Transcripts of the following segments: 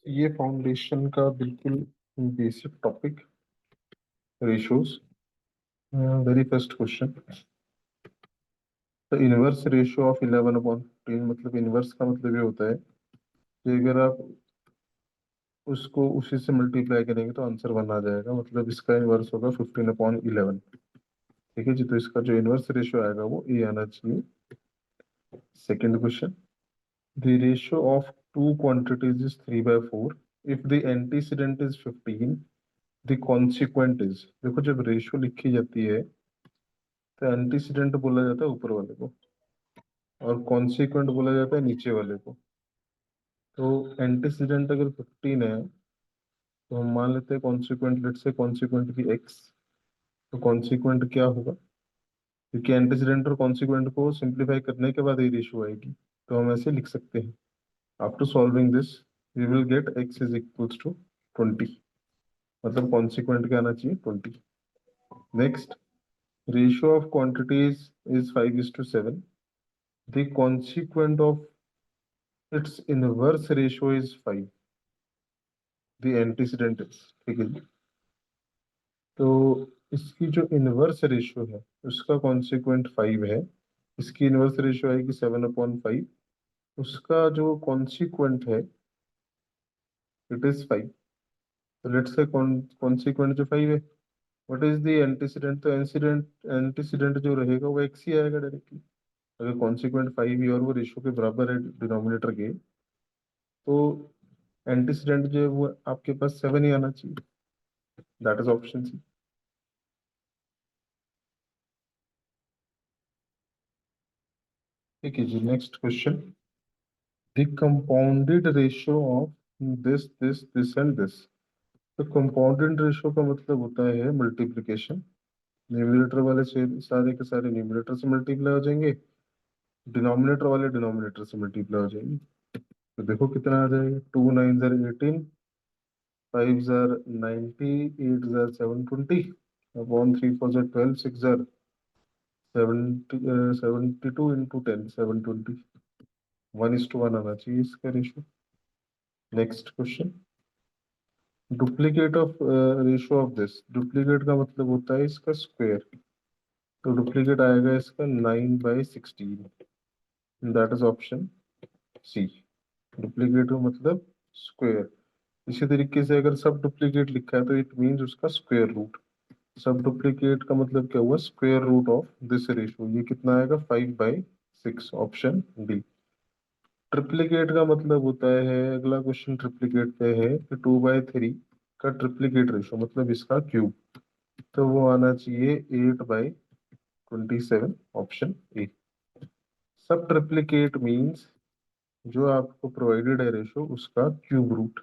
ये फाउंडेशन का बिल्कुल basic topic, ratios. Very first question, the inverse ratio of 11/10। मतलब इनवर्स का मतलब ये होता है कि अगर आप उसको उसी से मल्टीप्लाई करेंगे तो आंसर 1 आ जाएगा। मतलब इसका इनवर्स होगा 15/11। ठीक है जी, तो इसका जो इनवर्स रेशियो आएगा वो ए आना चाहिए। Second question, the ratio of two quantities is 3/4 if the antecedent is 15, the consequent is. देखो, जब रेशियो लिखी जाती है तो एंटीसीडेंट बोला जाता है ऊपर वाले को और कॉन्सिक्वेंट बोला जाता है नीचे वाले को। तो एंटीसीडेंट अगर 15 है तो हम मान लेते हैं कॉन्सिक्वेंट, लेट से कॉन्सिक्वेंट की एक्स। तो कॉन्सिक्वेंट क्या होगा, क्योंकि एंटीसीडेंट और कॉन्सिक्वेंट को सिंप्लीफाई करने के बाद ये रेशियो आएगी, तो हम ऐसे लिख सकते हैं। After solving this we will get x is equals to 20। मतलब कॉन्सिक्वेंट क्या आना चाहिए, 20। Next, ratio of quantities is 5:7। The consequent of its inverse ratio is 5, the antecedent is. ठीक है जी, तो इसकी जो इनवर्स रेशियो है उसका कॉन्सिक्वेंट 5 है, इसकी इनवर्स रेशियो आएगी 7/5। उसका जो कॉन्सिक्वेंट है इट इज 5। तो लेट्स से कॉन्सिक्वेंट जो 5 है, व्हाट इज द एंटीसीडेंट। तो एंटीसीडेंट जो रहेगा वो एक्स ही आएगा डायरेक्टली। अगर कॉन्सिक्वेंट 5 है और वो रेशियो के बराबर है डिनोमिनेटर के, तो एंटीसीडेंट जो है वो आपके पास 7 ही आना चाहिए। That is option C. ठीक है जी, next question, the compounded ratio of this this this and this. तो कंपाउंडेड रेशियो का मतलब होता है मल्टीप्लिकेशन। न्यूमरेटर वाले से सारे के सारे न्यूमरेटर से मल्टीप्लाई हो जाएंगे, डिनोमिनेटर वाले डिनोमिनेटर से मल्टीप्लाई हो जाएंगे। तो देखो कितना आ जाएगा, 2 9 jar 18, 5 jar 90, 8 jar 720, upon 3 4 jar 12, 6 jar 72 into 10 720। 1:1 आना चाहिए इसका ratio. Next question, duplicate of ratio of this. Duplicate का मतलब होता है इसका स्क्वायर। तो डुप्लीकेट आएगा इसका 9/16। That is option C. Duplicate का मतलब स्क्वायर। इसी तरीके से अगर सब डुप्लीकेट लिखा है तो इट मीन्स उसका स्क्वायर रूट। सब डुप्लीकेट का मतलब क्या हुआ, square root of this ratio. ये कितना आएगा, 5/6, ऑप्शन डी। ट्रिप्लीकेट का मतलब होता है, अगला क्वेश्चन ट्रिप्लीकेट पे है कि 2/3 का ट्रिप्लीकेट रेशियो मतलब इसका क्यूब। तो वो आना चाहिए 8/27, ऑप्शन ए। सब ट्रिप्लीकेट मीन्स जो आपको प्रोवाइडेड है रेशियो उसका क्यूब रूट।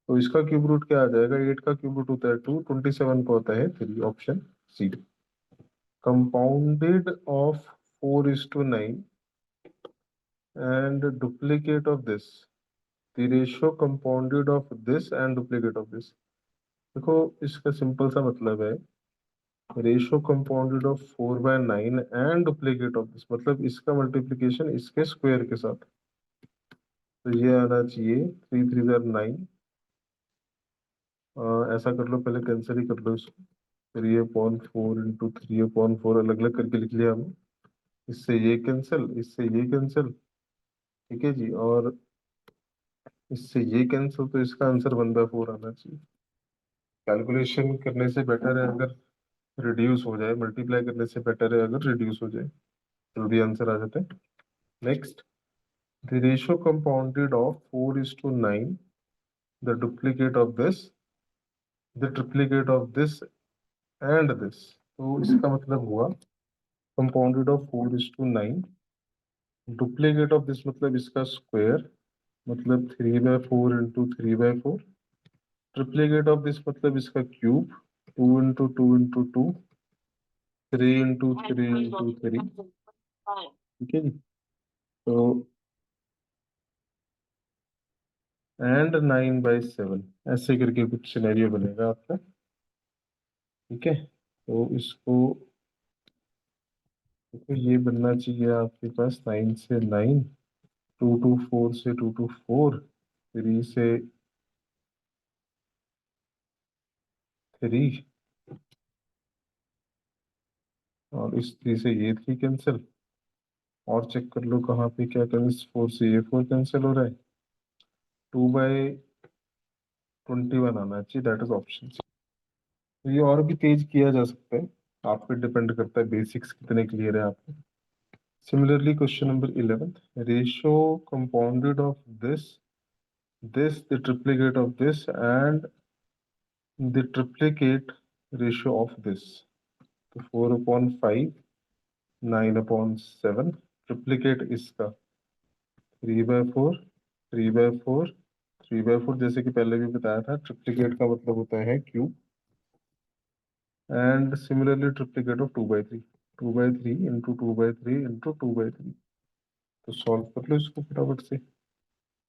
तो इसका क्यूब रूट क्या आ जाएगा, 8 का क्यूब रूट होता है 2, 27 का होता है 3, option C. Compounded of 4:9 and duplicate of this, the ratio compounded of this and duplicate of this. देखो, इसका सिंपल सा मतलब है, ratio compounded of 4/9 and duplicate of this मतलब इसका मल्टीप्लीकेशन इसके स्क्वायर के साथ। तो ये आना चाहिए 3 3 जार 9। ऐसा कर लो, पहले कैंसिल ही कर लो इसको। 3/4 इंटू 3/4 अलग अलग करके लिख लिया हमने। इससे ये कैंसिल, इससे ये कैंसिल। ठीक है जी, और इससे ये कैंसिल, तो इसका आंसर 1/4 आना चाहिए। कैलकुलेशन करने से बेटर है अगर रिड्यूस हो जाए, मल्टीप्लाई करने से बेटर है अगर रिड्यूस हो जाए, जल्दी आंसर आ जाता है। Next, the ratio compounded of 4:9, the duplicate of this, the triplicate of this and this. तो इसका मतलब हुआ compounded of 4:9, duplicate of this मतलब इसका स्क्वायर, मतलब 3/4 इंटू 3/4, ट्रिप्लीकेट ऑफ दिस मतलब इसका cube, 2 into 2 into 2, 3 into 3 into 3। ठीक है जी, तो एंड 9/7, ऐसे करके कुछ सिनेरियो बनेगा आपका। ठीक है, तो इसको तो ये बनना चाहिए आपके पास 9 से 9, 2 to 4 से 2 to 4, 3 से 3 और इस 3 से ये 3 कैंसिल। और चेक कर लो कहाँ पे क्या कैंसिल, इस 4 से ये 4 कैंसिल हो रहा है। 2/21 आना चाहिए, दैट इज ऑप्शन। तो ये और भी तेज किया जा सकता है, आप पे डिपेंड करता है बेसिक्स कितने क्लियर है आपको। Similarly question number 11, ratio compounded of this the triplicate of this and the triplicate ratio of this। तो 4/5 9/7, ट्रिप्लीकेट इसका 3/4 3/4 3/4, जैसे कि पहले भी बताया था ट्रिप्लीकेट का मतलब होता है cube. And similarly triplicate of 2/3 2/3 into 2/3 into 2/3। तो सॉल्व कर लो इसको फटाफट से।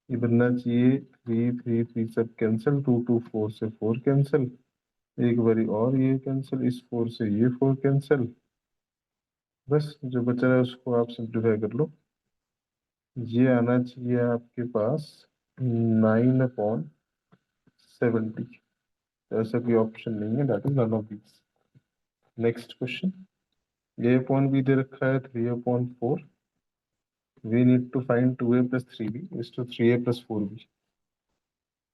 ये बनना चाहिए 3 3 3 सब कैंसिल, 2 2 4 से 4 कैंसिल, एक बारी और ये कैंसिल, इस 4 से ये 4 कैंसिल। बस जो बचा है उसको आप सिंप्लीफाई कर लो। ये आना चाहिए आपके पास 9/70। ऐसा कोई ऑप्शन नहीं है, that is none of these. Next question, a/b दे रखा है 3/4। We need to find 2a + 3b is to 3a + 4b।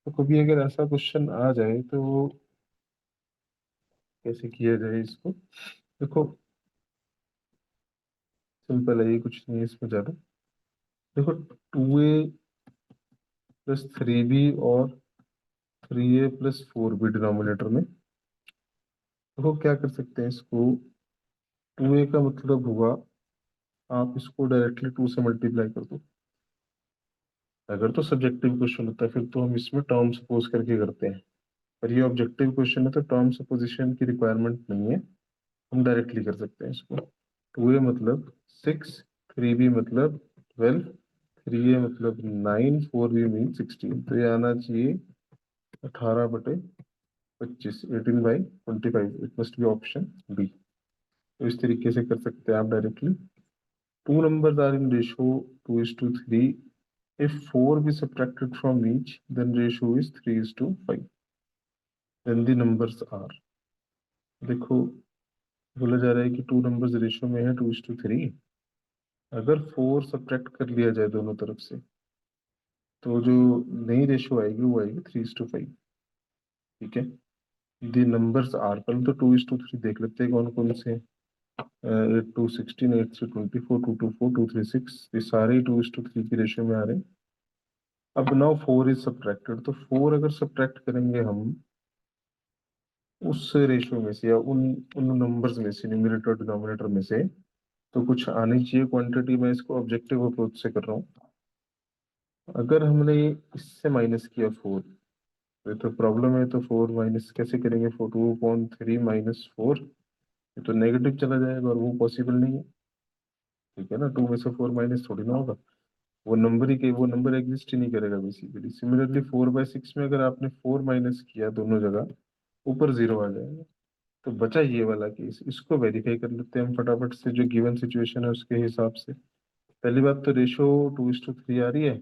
तो कभी अगर ऐसा क्वेश्चन आ जाए तो कैसे किया जाए इसको। देखो सिंपल है, ये कुछ नहीं है इसमें ज्यादा। देखो 2a + 3b और 3a + 4b डिनोमिनेटर में। देखो क्या कर सकते हैं इसको, 2a का मतलब हुआ, आप इसको डायरेक्टली 2 से मल्टीप्लाई कर दो। अगर तो सब्जेक्टिव क्वेश्चन होता है फिर तो हम इसमें टर्म सपोज करके करते हैं, पर ये ऑब्जेक्टिव क्वेश्चन है तो टर्म सपोजिशन की रिक्वायरमेंट नहीं है, हम डायरेक्टली कर सकते हैं इसको। 2a मतलब 6, 3b मतलब 12, 3a मतलब 9, 4b मीन 16। तो ये आना चाहिए 18/25, 18/25। It must be option B. तो इस तरीके से कर सकते हैं आप directly. Two numbers are in ratio 2:3. If 4 be subtracted from each, then ratio is 3:5. Then the numbers are, देखो बोला जा रहा है कि टू नंबर्स रेशियो में है 2:3। अगर 4 सब्ट्रैक्ट कर लिया जाए दोनों तरफ से तो जो नई रेशियो आएगी वो आएगी 3:5। ठीक है, दी नंबर्स आर, पहले तो 2:3 देख लेते हैं कौन कौन से। 8 2 16, 8 3 24, 2 2 4, 2 3 6, ये सारे 2:3 की रेशियो में आ रहे हैं। अब नाउ 4 इज सब्ट्रैक्टेड, तो 4 अगर सब्ट्रैक्ट करेंगे हम उस रेशियो में से या उन उन नंबर्स में से, न्यूमरेटर डिनोमिनेटर में से, तो कुछ आनी चाहिए क्वांटिटी। मैं इसको ऑब्जेक्टिव अप्रोच से कर रहा हूँ। अगर हमने इससे माइनस किया 4 तो प्रॉब्लम है, तो 4 माइनस कैसे करेंगे, 2/3 - 4, ये तो नेगेटिव चला जाएगा और वो पॉसिबल नहीं है। ठीक है ना, 2 में से 4 माइनस थोड़ी ना होगा, वो नंबर एग्जिस्ट ही नहीं करेगा बेसिकली। सिमिलरली 4/6 में अगर आपने 4 माइनस किया दोनों जगह, ऊपर 0 आ जाएगा। तो बचा ये वाला केस, इसको वेरीफाई कर लेते हैं हम फटाफट से जो गिवन सिचुएशन है उसके हिसाब से। पहली बात तो रेशो 2:3 आ रही है,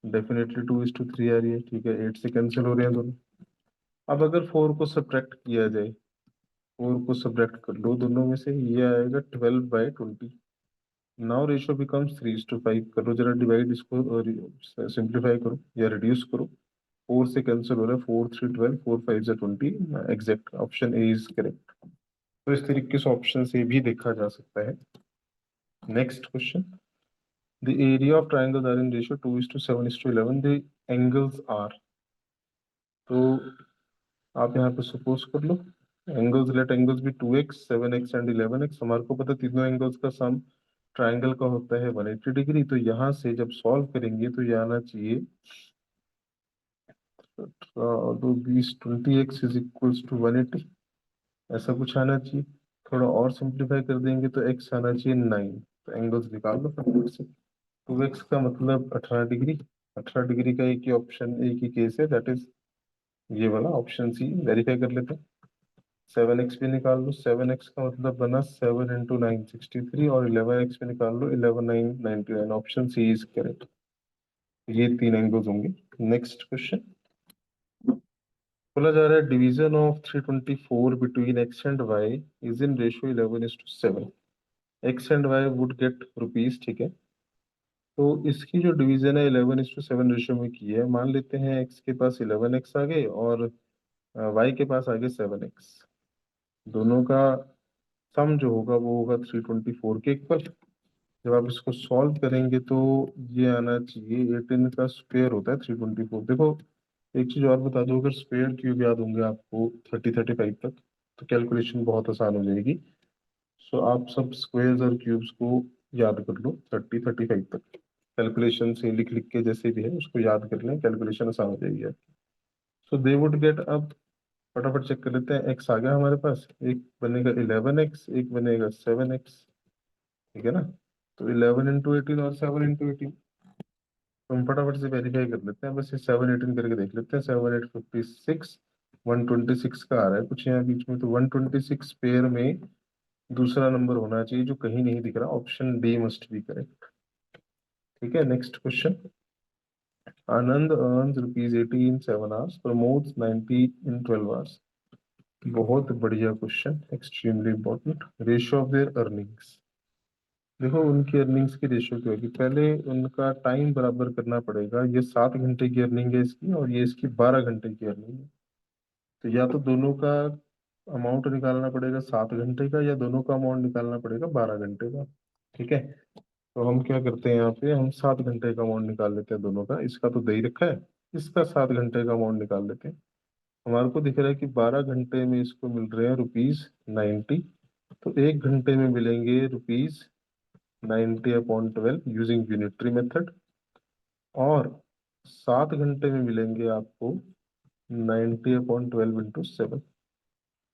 डेफिनेटली 2:3 आ रही है। ठीक है, 8 से कैंसिल हो रहे हैं दोनों। अब अगर 4 को सब्ट्रैक्ट किया जाए, 4 को सब्ट्रैक्ट कर लो दोनों में से, ये आएगा 12/20। Now ratio becomes 3:5। करो जरा डिवाइड इसको और सिंप्लीफाई करो या रिड्यूस करो। 4 से कैंसिल हो रहा है, 4 3 12, 4 5 20। Exact option A is correct. तो इस तरीके से ऑप्शन से भी देखा जा सकता है। Next question, the area of triangles are in ratio 2:7:11, the angles are. तो आप यहाँ पे सपोज कर लो एंगल्स, लेट एंगल्स भी 2x 7x एंड 11x। हमारे को पता तीनों एंगल्स का सम ट्राइंगल का होता है 180 डिग्री। तो यहाँ से जब सॉल्व करेंगे तो ये आना चाहिए तो 20 इज इक्वल्स टू 180, ऐसा कुछ आना चाहिए। थोड़ा और सिंप्लीफाई कर देंगे तो x आना चाहिए 9। तो एंगल्स निकाल लो फटाफट से। 2x का मतलब 18 डिग्री, 18 डिग्री का एक ही ऑप्शन, एक ही केस है, दैट इज ये वाला ऑप्शन सी। वेरीफाई कर लेते हैं। 7x भी निकाल लो, 7x का मतलब बना 7 × 9 63, और 11x भी निकाल लो, 11 9 99। Option C is correct. ये तीन एंगल्स होंगे। नेक्स्ट क्वेश्चन, बोला जा रहा है division of 324 between X and Y is in ratio 11:7। X and Y would get rupees, ठीक है। तो इसकी जो डिवीजन है 11:7 रेशियो में की है, मान लेते हैं एक्स के पास 11x आ गए और वाई के पास आ गए 7x। दोनों का सम जो होगा वो होगा 324 के इक्वल। जब आप इसको सॉल्व करेंगे तो ये आना चाहिए 18 का स्क्वायर होता है 324। देखो एक चीज और बता दो, अगर स्क्वायर क्यूब याद होंगे आपको 30-35 तक तो कैलकुलेशन बहुत आसान हो जाएगी। सो आप सब स्क्वायर्स और क्यूब्स को याद कर लो 30-35 तक। कैलकुलेशन से लिख लिख के जैसे भी है उसको याद कर लें, कैलकुलेशन आसान हो जाएगी आपकी। सो दे वुड गेट, अब फटाफट चेक कर लेते हैं। एक्स आ गया हमारे पास, एक बनेगा 11x, एक बनेगा 7x, ठीक है ना। तो 11 × 18 और 7 × 18, तो हम फटाफट से वेरीफाई कर लेते हैं। बस ये 7 18 करके देख लेते हैं। 7 8 56, 126 का आ रहा है कुछ यहाँ बीच में, तो 126 पेयर में दूसरा नंबर होना चाहिए जो कहीं नहीं दिख रहा। Option D must be correct. ठीक है, next question. Anand earns ₹80 in 7 hours, Pramod 90 in 12 hours। बहुत बढ़िया question, extremely important. Ratio of their earnings. देखो उनकी अर्निंग्स की रेशियो क्या होगी, पहले उनका टाइम बराबर करना पड़ेगा। ये 7 घंटे की अर्निंग है इसकी और ये इसकी 12 घंटे की अर्निंग है। तो या तो दोनों का अमाउंट निकालना पड़ेगा 7 घंटे का, या दोनों का अमाउंट निकालना पड़ेगा 12 घंटे का। ठीक है, तो हम क्या करते हैं यहाँ पे, हम 7 घंटे का अमाउंट निकाल लेते हैं दोनों का। इसका तो दे ही रखा है, इसका 7 घंटे का अमाउंट निकाल लेते हैं। हमारे को दिख रहा है कि 12 घंटे में इसको मिल रहे हैं ₹90। तो 1 घंटे में मिलेंगे ₹90/12 यूजिंग यूनिटरी मेथड। और 7 घंटे में मिलेंगे आपको 90/12 × 7।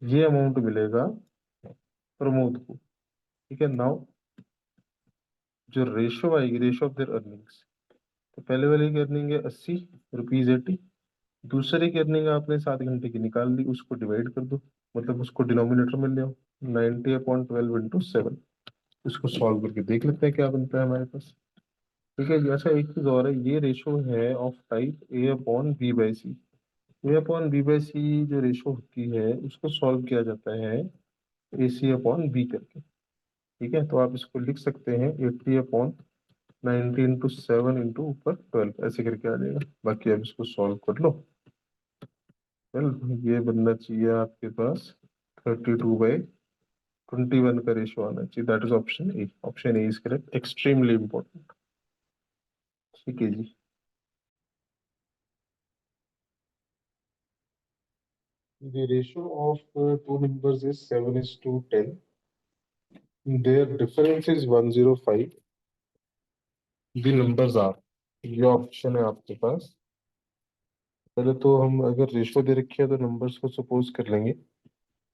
ये अमाउंट मिलेगा प्रमोद को। ठीक है, नाउ जो रेशो आएगी, रेशो ऑफ देयर अर्निंग्स, तो पहले वाले की अर्निंग है 80, ₹80। दूसरे की अर्निंग आपने 7 घंटे की निकाल ली, उसको डिवाइड कर दो, मतलब उसको डिनोमिनेटर में ले आओ। 90/12 × 7। इसको सॉल्व करके देख लेते हैं क्या बनता है हमारे पास। ठीक है जी। अच्छा एक चीज और है, ये रेशो है ऑफ टाइप A/B/C। A/B/C जो रेशो होती है उसको सॉल्व किया जाता है AC/B करके। ठीक है, तो आप इसको लिख सकते हैं 80/90 × 7 × ऊपर 12, ऐसे करके आ जाएगा। बाकी आप इसको सॉल्व कर लो। चल, ये बनना चाहिए आपके पास 32/21 का रेशो आना चाहिए। That is option A. Option A is correct, extremely important. ठीक है जी। The ratio of two numbers is 7:10. Their difference is 105. The numbers are, ये ऑप्शन है आपके पास। पहले तो हम अगर रेशो दे रखी है तो नंबर्स को सपोज कर लेंगे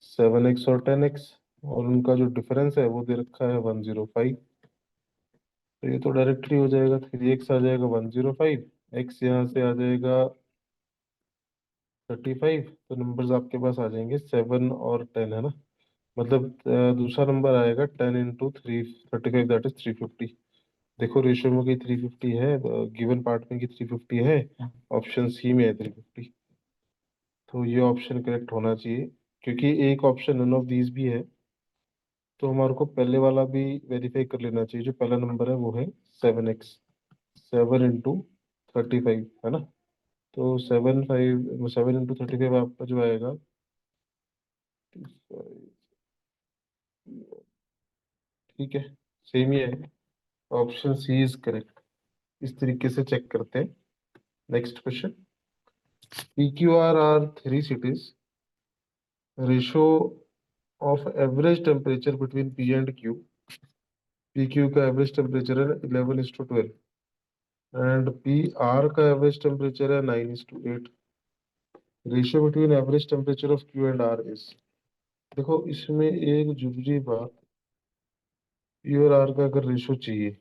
7x और 10x, और उनका जो डिफरेंस है वो दे रखा है 105। तो ये तो डायरेक्टली हो जाएगा, 3x आ जाएगा 105, x यहाँ से आ जाएगा 35। तो नंबर्स आपके पास आ जाएंगे 7 और 10, है ना। मतलब दूसरा नंबर आएगा 10 × 3 35, दैट इज 350। देखो रेशियो में की 350 है, गिवन पार्ट में की 350 है, ऑप्शन सी में है 350। तो ये ऑप्शन करेक्ट होना चाहिए, क्योंकि एक ऑप्शन नन ऑफ दीज भी है। तो हमारे को पहले वाला भी वेरीफाई कर लेना चाहिए। जो पहला नंबर है वो है 7x, 7 × 35, है ना। तो 7 × 35 आपका जो आएगा, ठीक है, सेम ही है। Option C is correct. इस तरीके से चेक करते हैं। Next question. PQR are three cities. Ratio of average temperature between P and Q। PQ का एवरेज टेम्परेचर है 11:12 एंड PR का एवरेज टेम्परेचर है 9:8। Ratio between average temperature of Q and R is. देखो इसमें एक जरूरी बात, P और R का अगर रेशो चाहिए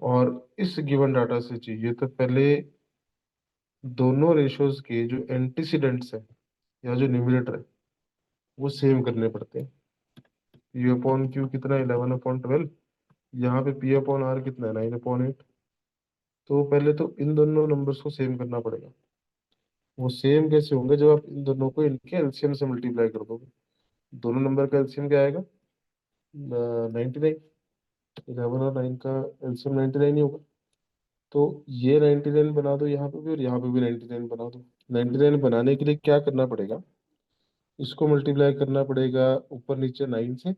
और इस गिवन डाटा से चाहिए, तो पहले दोनों रेशोज के जो एंटीसीडेंट्स है या जो न्यूमरेटर है वो सेम करने पड़ते हैं। P/Q कितना है 11/12, यहाँ पे P/R कितना है 9/8। तो पहले तो इन दोनों नंबर्स को सेम करना पड़ेगा। वो सेम कैसे होंगे जब आप इन दोनों को इनके एलसीएम से मल्टीप्लाई कर दोगे। दोनों नंबर का एलसीएम क्या आएगा? 99। 11 और 9 का एलसीएम 99 ही होगा। तो ये 99 बना दो यहाँ पे भी, और यहाँ पे भी 99 बना दो। 99 बनाने के लिए क्या करना पड़ेगा? इसको मल्टीप्लाई करना पड़ेगा ऊपर नीचे 9 से।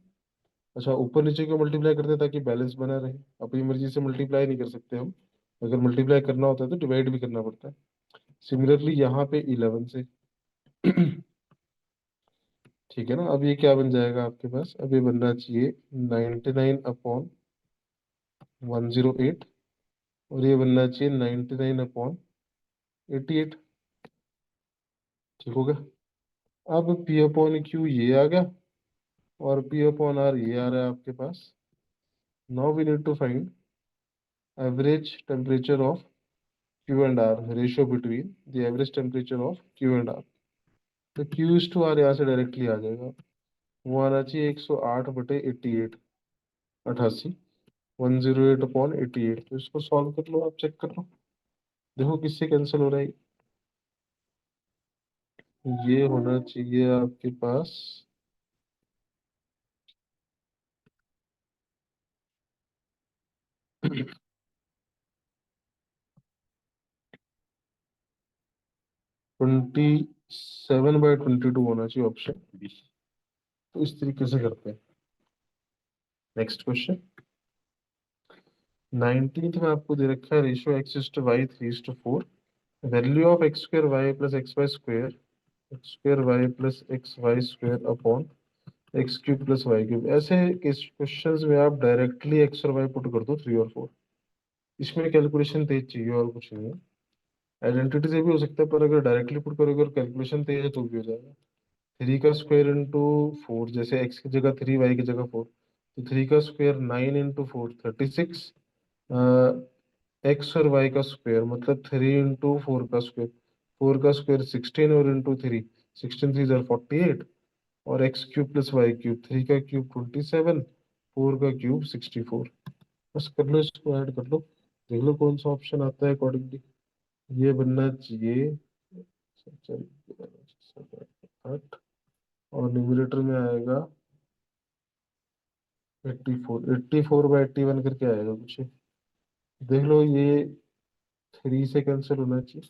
अच्छा, ऊपर नीचे क्यों मल्टीप्लाई करते हैं? ताकि बैलेंस बना रहे। अपनी मर्जी से मल्टीप्लाई नहीं कर सकते हम। अगर मल्टीप्लाई करना होता है तो डिवाइड भी करना पड़ता है। सिमिलरली यहाँ पे 11 से। ठीक है ना? अब ये क्या बन जाएगा आपके पास? अब ये बनना चाहिए 99/108। और ये बनना चाहिए 99/88। ठीक हो गया? अब P/Q ये आ गया, और P/R ये आ रहा है आपके पास। Now we need to find average temperature of Q and R, ratio between the average temperature of Q and R। तो Q/R यहाँ से डायरेक्टली आ जाएगा। वो आना चाहिए 108/88, 88। 108/88। तो इसको सॉल्व कर लो, आप चेक कर लो, देखो किससे कैंसिल हो रहा है। ये होना चाहिए आपके पास 27/22 होना चाहिए, ऑप्शन बी। तो इस तरीके से करते हैं। Next question. 19th में आपको दे रखा है ratio x/y 3:4। Value of x² y + xy² x² y + xy² upon x³ + y³। ऐसे क्वेश्चंस में आप डायरेक्टली x और y पुट कर दो, 3 और 4। इसमें कैलकुलेशन तेज चाहिए, और कुछ नहीं है। आइडेंटिटी से भी हो सकता है, पर अगर डायरेक्टली पुट करोगे और कैलकुलेशन तेज है तो भी हो जाएगा। 3 का स्क्वायर इंटू 4, जैसे x की जगह 3, y की जगह 4, तो 3 का स्क्वायर 9 × 4 36। एक्स और वाई का स्क्वायर मतलब 3 × 4 का स्क्वायर। 4 का स्क्वायर 16, और इंटू 3, 16 3 = 48। और x³ + y³, 3 का क्यूब 27, 4 का क्यूब 64। बस कर लो, इसको ऐड कर लो, देख लो कौन सा ऑप्शन आता है अकॉर्डिंगली। ये बनना चाहिए 8, और न्यूमरेटर में आएगा 84। 84/81 करके आएगा कुछ। देख लो, ये 3 से कैंसिल होना चाहिए।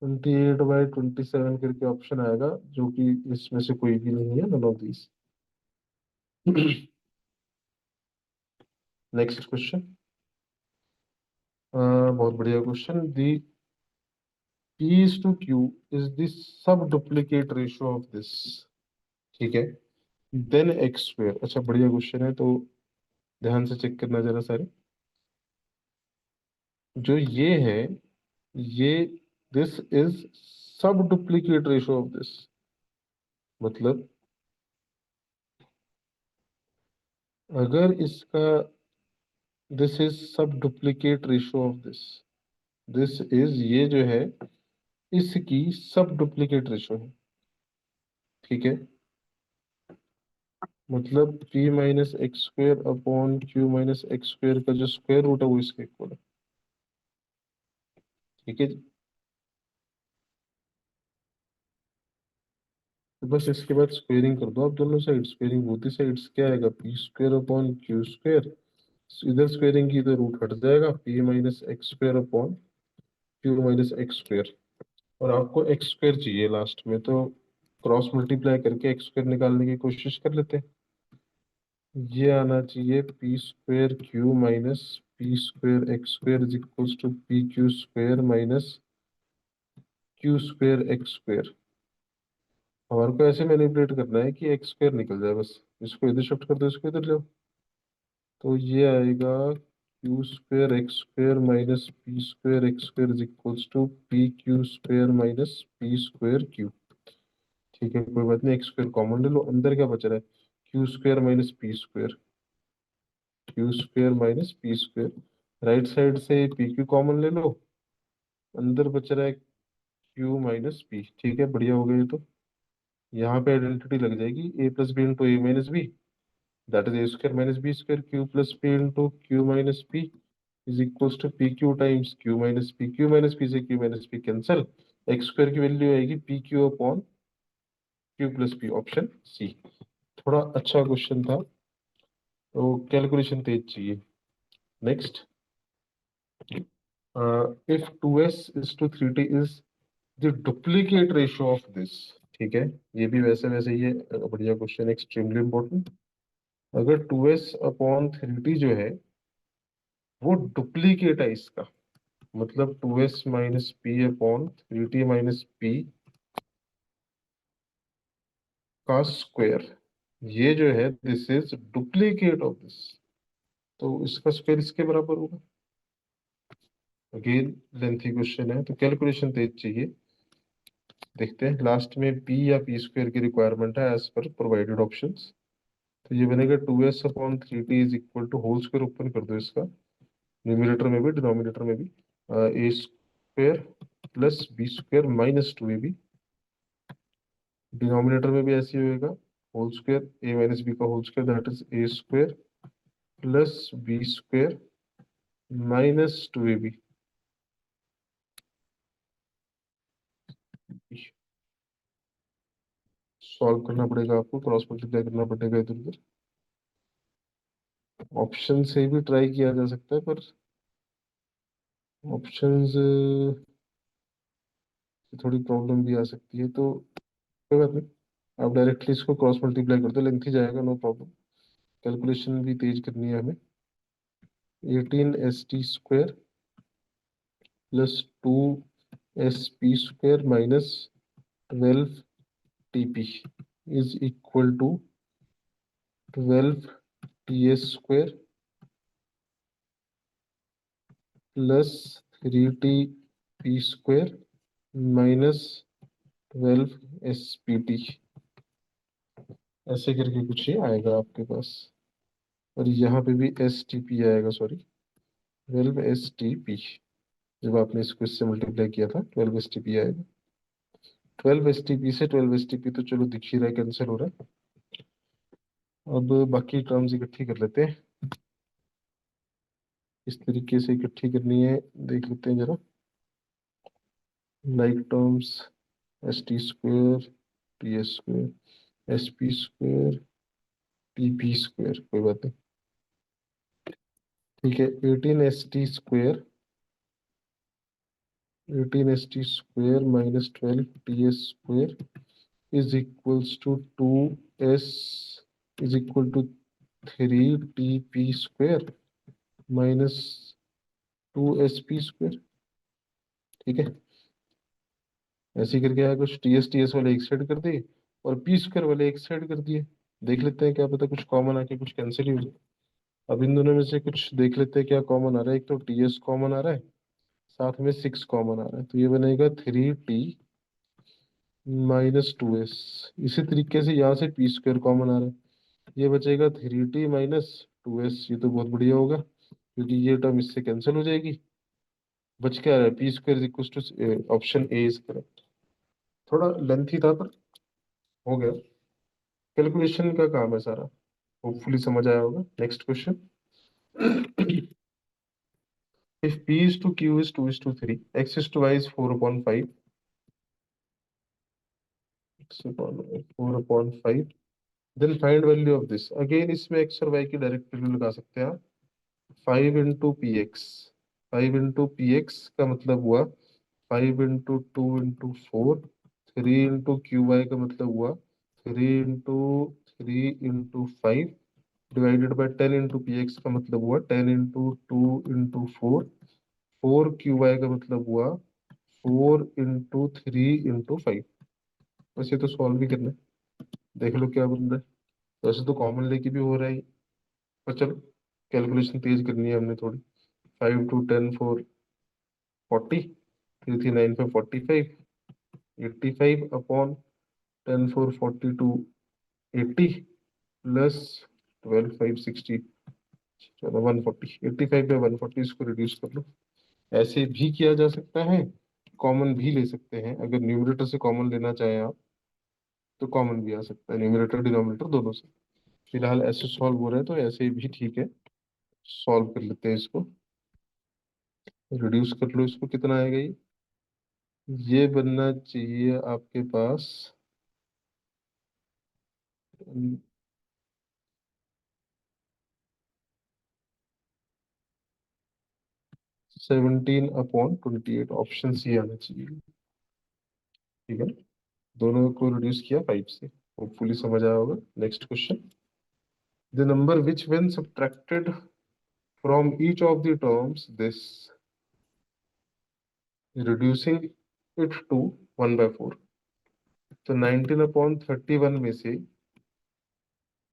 28/27 करके ऑप्शन आएगा, जो कि इसमें से कोई भी नहीं है, none of these. Next question. बहुत बढ़िया question. The P/Q is the sub duplicate ratio of this. ठीक है। Then x²। अच्छा, बढ़िया क्वेश्चन है, तो ध्यान से चेक करना जरा सारे। जो ये है, ये दिस इज सब डुप्लीकेट रेशियो ऑफ दिस। मतलब अगर इसका दिस इज सब duplicate ratio of this, this is ये जो है इसकी सब डुप्लीकेट रेशो है। ठीक है। मतलब P - x² upon Q - x² का जो स्क्वायर रूट है वो इसके इक्वल है। ठीक है जी। तो बस इसके बाद स्क्वेयरिंग कर दो आप दोनों साइड। स्क्वेयरिंग बोथ साइड्स क्या आएगा? P² upon Q²। इधर स्क्वेयरिंग की तो रूट हट जाएगा, P - x² upon Q - x²। और आपको x² चाहिए लास्ट में, तो क्रॉस मल्टीप्लाई करके x² निकालने की कोशिश कर लेते हैं। ये आना चाहिए P²Q - x² = PQ² - Q²x²। हमारे को ऐसे मैनिपुलेट करना है कि x² निकल जाए, बस इसको इधर शिफ्ट कर दो, इसको इधर जाओ। तो ये आएगा Q²X² - P²X²= PQ² - P²Q। ठीक है, कोई बात नहीं, x² कॉमन ले लो, अंदर क्या बच रहा है? Q² - P²। Q² - P²। Right side से PQ कॉमन ले लो, अंदर बच रहा है Q - P। ठीक है, बढ़िया हो गया ये तो। यहाँ पे आइडेंटिटी लग जाएगी, A + B × A - B। That is A square minus B square Q plus P into Q minus P is equals to P Q times Q minus P. Q minus P से Q minus P cancel, X square की value आएगी P Q upon Q plus P, option C. थोड़ा अच्छा question था, तो calculation तेज चाहिए। Next, if 2s is two 3t is the duplicate ratio of this. ठीक है, ये भी वैसे वैसे ही है, बढ़िया क्वेश्चन, एक्सट्रीमली इंपॉर्टेंट। अगर 2s अपॉन 3t जो है वो डुप्लीकेट है इसका, मतलब 2s minus P upon 3t minus P का स्क्वायर, ये जो है this is duplicate of this, तो इसका स्क्वायर इसके बराबर होगा। अगेन लेंथी क्वेश्चन है, तो कैलकुलेशन तेज चाहिए। देखते हैं, लास्ट में p या p स्क्वायर की रिक्वायरमेंट है एज पर प्रोवाइडेड ऑप्शंस। तो ये बनेगा 2s upon 3t is equal to whole square, open कर दो इसका, न्यूमिनेटर में भी डिनोमिनेटर में भी, A square plus B square minus 2ab, denominator में भी ऐसे ही होएगा, whole square A minus B का whole square that is A square plus B square minus 2ab। Solve करना पड़ेगा आपको, क्रॉस मल्टीप्लाई करना पड़ेगा इधर उधर। ऑप्शन से भी ट्राई किया जा सकता है, पर ऑप्शंस थोड़ी प्रॉब्लम भी आ सकती है, तो कोई बात नहीं, आप डायरेक्टली इसको क्रॉस मल्टीप्लाई कर दो, लेंथ ही जाएगा, नो प्रॉब्लम। कैलकुलेशन भी तेज करनी है हमें। 18st square plus 2sp square minus 12tp is equal to 12ts square plus 3tp square minus 12spt, ऐसे करके कुछ ही आएगा आपके पास। और यहाँ पे भी एस टी पी आएगा, सॉरी 12sTp, जब आपने इसको इससे मल्टीप्लाई किया था 12sTp आएगा। 12sTp से 12sTp तो चलो दिख ही रहा है, कैंसिल हो रहा है। अब बाकी टर्म्स इकट्ठी कर लेते हैं, इस तरीके से इकट्ठी करनी है, देख लेते हैं जरा। Like terms, S T square, T S square, S P square, P P square, कोई बात नहीं। ठीक है, 18st square minus 12ts square is equals to 2s is equal to 3tp square minus 2sp square. ठीक है, ऐसे ही करके आया कुछ, टी एस वाले एक साइड कर दिए और पी स्क्वायर वाले एक साइड कर दिए। देख लेते हैं, क्या पता कुछ कॉमन आके कुछ कैंसिल ही हो जाए। अब इन दोनों में से कुछ देख लेते हैं क्या कॉमन आ रहा है। एक तो टी एस कॉमन आ रहा है, साथ में 6 कॉमन आ रहा है, तो ये बनेगा 3t माइनस 2s। इसी तरीके से यहाँ से पी स्क्वायर कॉमन आ रहा है, ये बचेगा 3t माइनस 2s। ये तो बहुत बढ़िया होगा, क्योंकि ये टर्म इससे कैंसिल हो जाएगी। बच क्या रहा है, P square is equal to, option A is correct. थोड़ा लेंथी था पर हो गया, कैलकुलेशन का काम है सारा, होपफुली समझ आया होगा। Next question, if p is to q is 2 is to 3, x is to y is 4 upon 5, x upon 4 upon 5, then find value of this। Again इसमें x और y की डायरेक्ट वैल्यू लगा सकते हैं आप। 5 into P x, 5 into P x का मतलब हुआ 5 इंटू 2 इंटू 4, 3 इंटू QY का मतलब हुआ 3 into 3 into 5 divided by 10 into P x का मतलब हुआ 10 इंटू 2 इंटू 4, 4QY का मतलब हुआ 4 इंटू 3 इंटू 5। बस ये तो सॉल्व भी करना है, देख लो क्या बन रहा है। वैसे तो कॉमन लेके भी हो रहा है, पर चलो कैलकुलेशन तेज करनी है हमने थोड़ी। 5 टू 10 4, 40, 3 3 9 5 45, 85 अपॉन 10 4 42, 80 प्लस 12 5 60, चलो 140, 85 पे 140 इसको रिड्यूस कर लो। ऐसे भी किया जा सकता है, कॉमन भी ले सकते हैं, अगर न्यूमरेटर से कॉमन लेना चाहें आप तो कॉमन भी आ सकता है, न्यूमरेटर डिनोमिनेटर दोनों से। फिलहाल ऐसे सॉल्व हो रहा है तो ऐसे भी ठीक है, सॉल्व कर लेते हैं इसको। रिड्यूस कर लो इसको, कितना आएगा ये बनना चाहिए आपके पास 17/28, ऑप्शन सी आना चाहिए। ठीक है, दोनों को रिड्यूस किया 5 से, होपफुली समझ आया होगा। Next question, the number which when subtracted from each of the terms this reducing it to 1/4। तो 19/31 में से,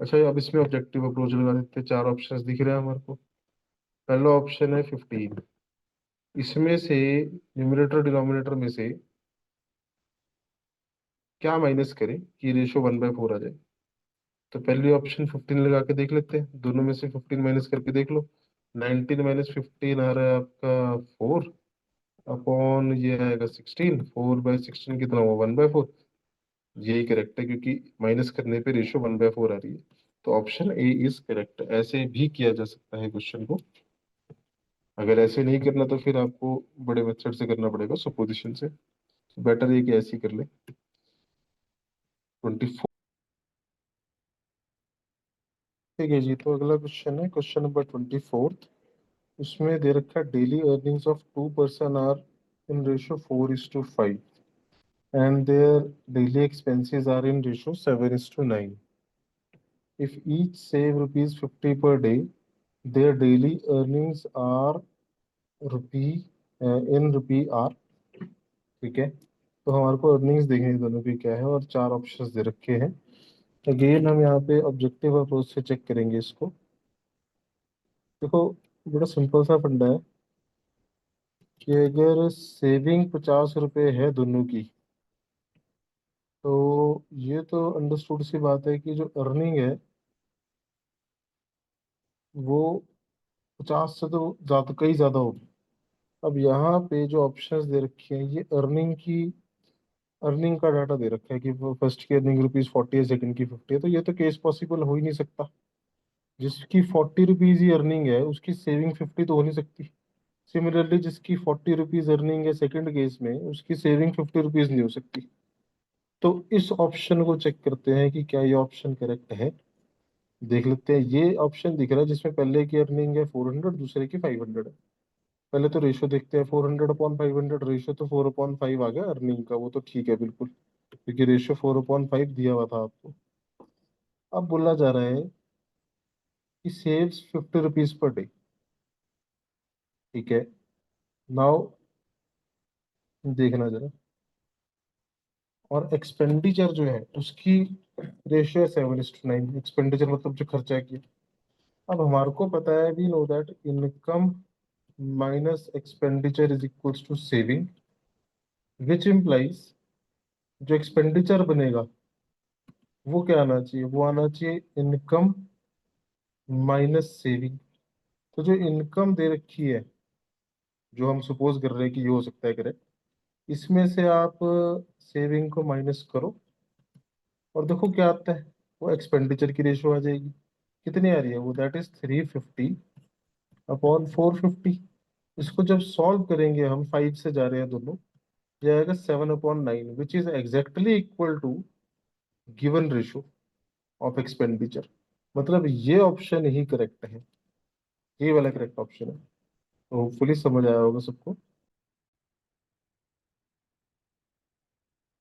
अच्छा अब इसमें ऑब्जेक्टिव अप्रोच लगा देते हैं। चार ऑप्शंस दिख रहे हैं हमारे को। पहला ऑप्शन है 15, इसमें से न्यूमरेटर डिनोमिनेटर में से क्या माइनस करें कि रेशो 1/4 आ जाए। तो पहली ऑप्शन 15 लगा के देख लेते हैं, दोनों में से 15 माइनस करके देख लो। 19 - 15 आ रहा है आपका 4 अपॉन ये आएगा 16, 4/16 कितना हुआ 1/4। यही करेक्ट है क्योंकि माइनस करने पे रेशो 1/4 आ रही है। तो ऑप्शन ए इज करेक्ट। ऐसे भी किया जा सकता है क्वेश्चन को। अगर ऐसे नहीं करना तो फिर आपको बड़े मेथड से करना पड़ेगा, सुपोजिशन से। तो बेटर ये कि ऐसे ही कर ले। 24। ठीक है जी, तो अगला क्वेश्चन है क्वेश्चन नंबर 24। उसमें दे रखा है daily earnings of 2 person are in ratio 4:5 and their daily expenses are in ratio 7:9. If each save rupees 50 per day, their daily earnings are rupee in rupee r। ठीक है, तो हमारे को अर्निंग्स देखनी दोनों की क्या है और चार ऑप्शंस दे रखे हैं। अगेन हम यहाँ पे ऑब्जेक्टिव अप्रोच से चेक करेंगे इसको। देखो, बड़ा सिंपल सा फंडा है कि अगर सेविंग 50 रुपये है दोनों की, तो ये तो अंडरस्टूड सी बात है कि जो अर्निंग है वो 50 से तो ज्यादा, कई ज्यादा होगी। अब यहाँ पे जो ऑप्शंस दे रखे हैं ये अर्निंग का डाटा दे रखा है कि वो फर्स्ट की अर्निंग ₹40 है, सेकंड की 50 है। तो ये तो केस पॉसिबल हो ही नहीं सकता। जिसकी ₹40 ही अर्निंग है उसकी सेविंग 50 तो हो नहीं सकती। सिमिलरली जिसकी ₹40 अर्निंग है सेकंड केस में, उसकी सेविंग ₹50 नहीं हो सकती। तो इस ऑप्शन को चेक करते हैं कि क्या ये ऑप्शन करेक्ट है। देख लेते हैं। ये ऑप्शन दिख रहा है जिसमें पहले की अर्निंग है 400, दूसरे की 500 है। पहले तो रेशो देखते हैं, 400/500, रेशो तो 4/5 आ गया अर्निंग का, वो तो ठीक है बिल्कुल, क्योंकि रेशो 4/5 दिया हुआ था आपको। अब बोला जा रहा है कि सेव्स ₹50 पर डे। ठीक है, नाउ देखना जरा। और एक्सपेंडिचर जो है उसकी रेशियो है 7:9। एक्सपेंडिचर मतलब जो खर्चा किया। अब हमारे को पता है, we know that income minus expenditure is equals to saving, which implies जो एक्सपेंडिचर बनेगा वो क्या आना चाहिए, वो आना चाहिए इनकम माइनस सेविंग। तो जो इनकम दे रखी है, जो हम सपोज कर रहे हैं कि ये हो सकता है करेक्ट, इसमें से आप सेविंग को माइनस करो और देखो क्या आता है। वो एक्सपेंडिचर की रेशो आ जाएगी। कितनी आ रही है वो, दैट इज 350/450। इसको जब सॉल्व करेंगे हम, 5 से जा रहे हैं दोनों, ये आएगा 7/9, which is exactly equal to given ratio of expenditure. मतलब ये ऑप्शन ही करेक्ट है, ये वाला करेक्ट ऑप्शन है। तो होपफुली समझ आया होगा सबको।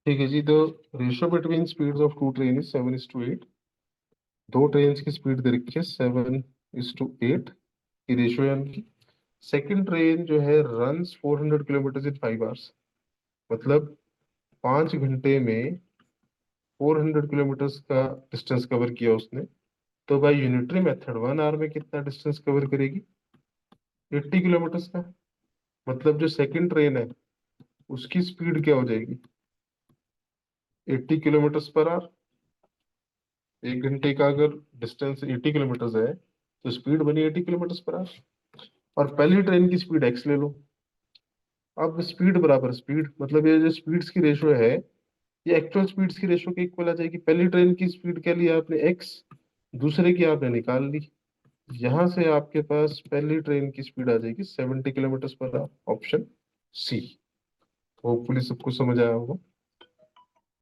ठीक है जी, तो ratio between speeds of two train is 7:8। दो ट्रेन की स्पीड दे रखी है 7:8 की रेशियो है उनकी। सेकंड ट्रेन जो है रन्स 400 किलोमीटर इन 5 आवर्स। मतलब 5 घंटे में 400 किलोमीटर का डिस्टेंस कवर किया उसने। तो बाय यूनिटरी मेथड 1 आवर में कितना डिस्टेंस कवर करेगी, 80 किलोमीटर का। मतलब जो सेकंड ट्रेन है उसकी स्पीड क्या हो जाएगी, 80 किलोमीटर पर आवर। 1 घंटे का अगर डिस्टेंस 80 किलोमीटर है तो स्पीड बनी 80 किलोमीटर पर आवर। और पहली ट्रेन की स्पीड एक्स ले लो। अब स्पीड बराबर स्पीड, मतलब ये जो स्पीड्स की रेशो है ये एक्चुअल स्पीड्स की रेशो के इक्वल आ जाएगी। पहली ट्रेन की स्पीड क्या लिया आपने, एक्स, दूसरे की आपने निकाल ली। यहाँ से आपके पास पहली ट्रेन की स्पीड आ जाएगी 70 kilometre per hour, option C. Hopefully सबको समझ आया होगा।